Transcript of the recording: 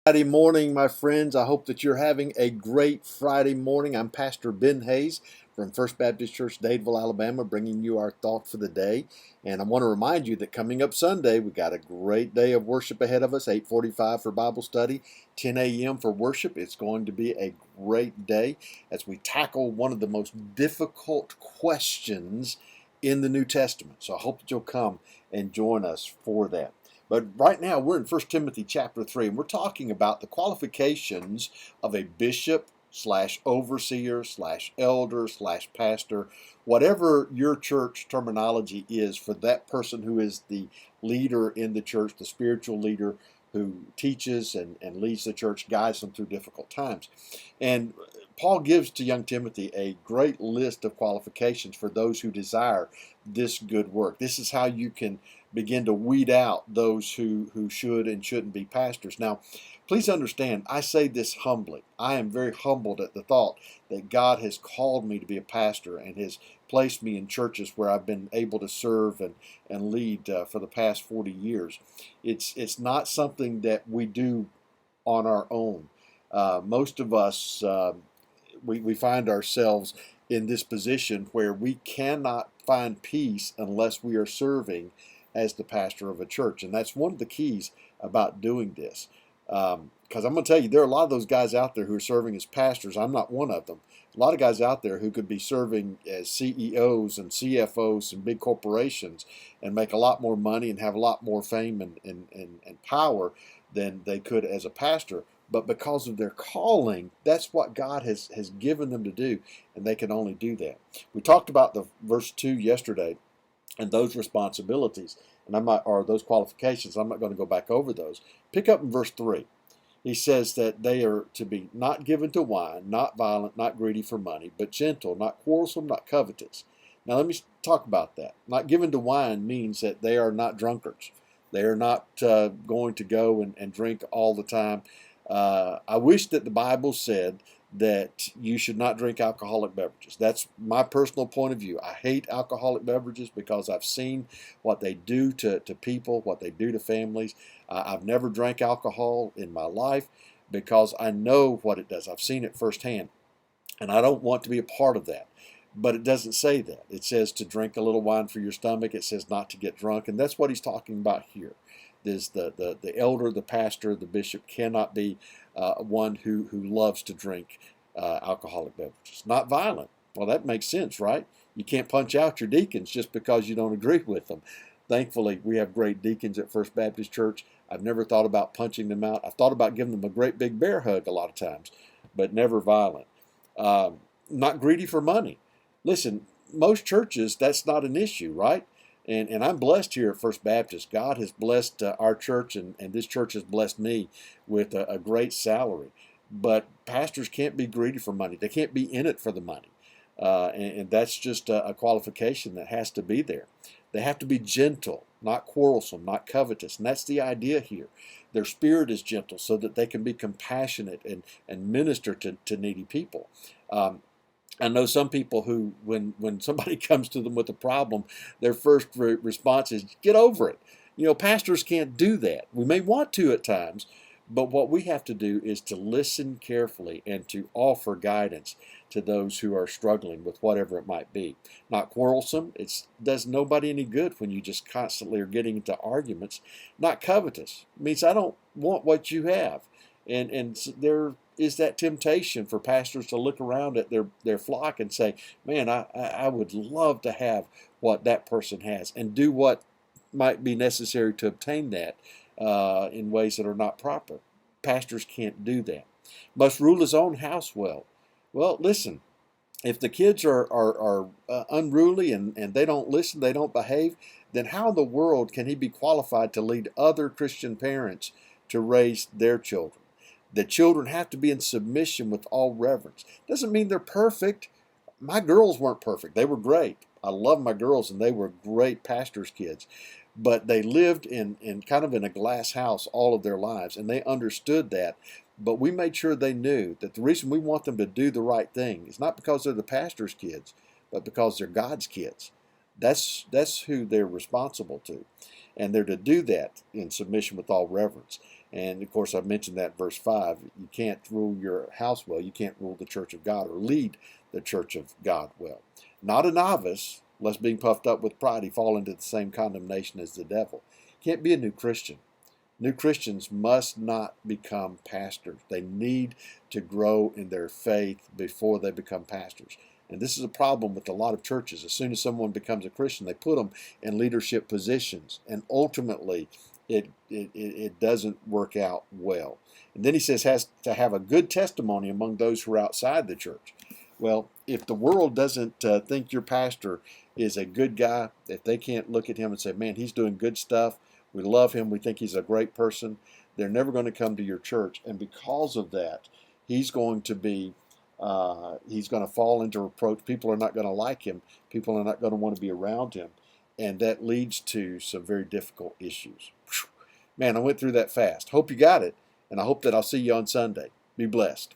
Friday morning, my friends. I hope that you're having a great Friday morning. I'm Pastor Ben Hayes from First Baptist Church, Dadeville, Alabama, bringing you our thought for the day. And I want to remind you that coming up Sunday, we got a great day of worship ahead of us. 8:45 for Bible study, 10 a.m. for worship. It's going to be a great day as we tackle one of the most difficult questions in the New Testament. So I hope that you'll come and join us for that. But right now we're in 1 Timothy chapter 3, and we're talking about the qualifications of a bishop slash overseer slash elder slash pastor, whatever your church terminology is for that person who is the leader in the church, the spiritual leader who teaches and leads the church, guides them through difficult times. And Paul gives to young Timothy a great list of qualifications for those who desire this good work. This is how you can begin to weed out those who should and shouldn't be pastors. Now, please understand, I say this humbly. I am very humbled at the thought that God has called me to be a pastor and has placed me in churches where I've been able to serve and lead for the past 40 years. It's not something that we do on our own. Most of us, we find ourselves in this position where we cannot find peace unless we are serving as the pastor of a church. And that's one of the keys about doing this. Because I'm going to tell you, there are a lot of those guys out there who are serving as pastors. I'm not one of them. A lot of guys out there who could be serving as CEOs and CFOs and big corporations and make a lot more money and have a lot more fame and power than they could as a pastor. But because of their calling, that's what God has given them to do, and they can only do that. We talked about the verse 2 yesterday and those responsibilities, and or those qualifications. I'm not going to go back over those. Pick up in verse 3. He says that they are to be not given to wine, not violent, not greedy for money, but gentle, not quarrelsome, not covetous. Now let me talk about that. Not given to wine means that they are not drunkards. They are not going to go and drink all the time. I wish that the Bible said that you should not drink alcoholic beverages. That's my personal point of view. I hate alcoholic beverages because I've seen what they do to people, what they do to families. I've never drank alcohol in my life because I know what it does. I've seen it firsthand, and I don't want to be a part of that. But it doesn't say that. It says to drink a little wine for your stomach. It says not to get drunk, and that's what he's talking about here. Is the elder, the pastor, the bishop cannot be one who loves to drink alcoholic beverages. Not violent. Well, that makes sense, right? You can't punch out your deacons just because you don't agree with them. Thankfully, we have great deacons at First Baptist Church. I've never thought about punching them out. I've thought about giving them a great big bear hug a lot of times, but never violent. Not greedy for money. Listen, most churches, that's not an issue, right? And I'm blessed here at First Baptist. God has blessed our church, and this church has blessed me with a great salary. But pastors can't be greedy for money. They can't be in it for the money. And that's just a qualification that has to be there. They have to be gentle, not quarrelsome, not covetous. And that's the idea here. Their spirit is gentle so that they can be compassionate and minister to needy people. I know some people who, when somebody comes to them with a problem, their first response is, get over it. Pastors can't do that. We may want to at times, but what we have to do is to listen carefully and to offer guidance to those who are struggling with whatever it might be. Not quarrelsome. It does nobody any good when you just constantly are getting into arguments. Not covetous. It means I don't want what you have. And there is that temptation for pastors to look around at their flock and say, man, I would love to have what that person has, and do what might be necessary to obtain that in ways that are not proper. Pastors can't do that. Must rule his own house well. Well, listen, if the kids are unruly and they don't listen, they don't behave, then how in the world can he be qualified to lead other Christian parents to raise their children? The children have to be in submission with all reverence. Doesn't mean they're perfect. My girls weren't perfect. They were great. I love my girls, and they were great pastors' kids. But they lived in kind of in a glass house all of their lives, and they understood that. But we made sure they knew that the reason we want them to do the right thing is not because they're the pastor's kids, but because they're God's kids. That's who they're responsible to. And they're to do that in submission with all reverence. And of course, I mentioned that in verse 5. You can't rule your house well. You can't rule the church of God or lead the church of God well. Not a novice, lest being puffed up with pride, he fall into the same condemnation as the devil. Can't be a new Christian. New Christians must not become pastors. They need to grow in their faith before they become pastors. And this is a problem with a lot of churches. As soon as someone becomes a Christian, they put them in leadership positions. And ultimately, it doesn't work out well. And then he says has to have a good testimony among those who are outside the church. Well, if the world doesn't think your pastor is a good guy, if they can't look at him and say, man, he's doing good stuff, we love him, we think he's a great person, they're never going to come to your church. And because of that, he's going to fall into reproach. People are not going to like him. People are not going to want to be around him. And that leads to some very difficult issues. Man, I went through that fast. Hope you got it. And I hope that I'll see you on Sunday. Be blessed.